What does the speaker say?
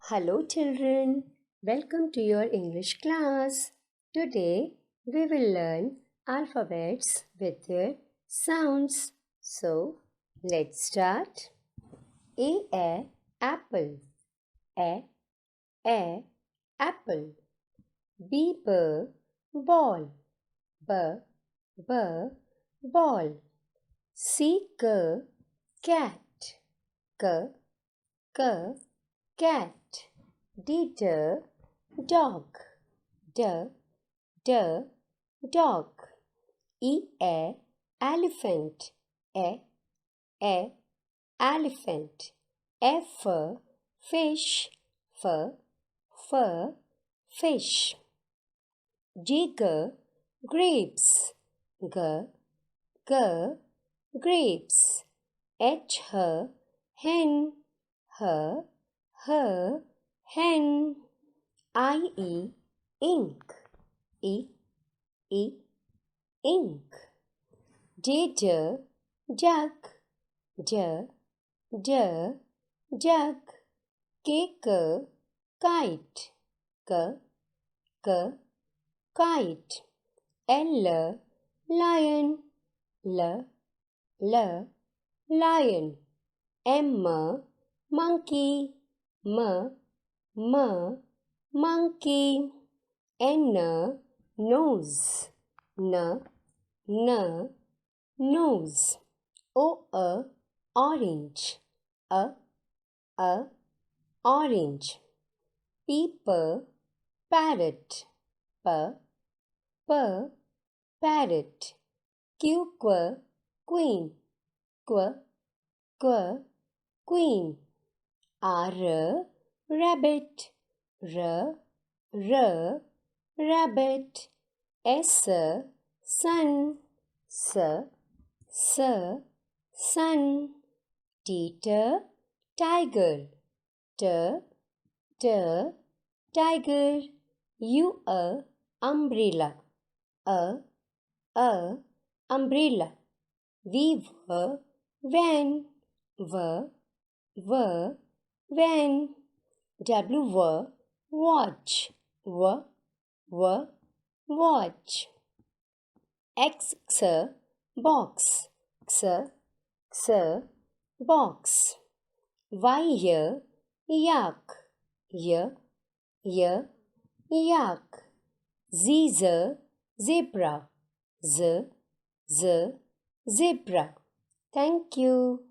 Hello children, welcome to your English class. Today we will learn alphabets with their sounds. So let's start. A apple. A apple. B ball. B ball. C cat. K cat. D dog. D dog. E elephant. E elephant. F fish. F fish. G grapes. G grapes. H hen. H hen. I ink. Ink. J jug. J jug. K kite. Kite. L lion. Lion. M monkey. Monkey. N nose. Nose. O orange. Orange. P parrot. Parrot. Q queen. Queen. R rabbit. Rabbit. S sun. Sun. T tiger. Tiger. U umbrella. Umbrella. V van. Van. W watch. Watch. X box. Box. Y yak. Yak. Z zebra. Zebra. Thank you.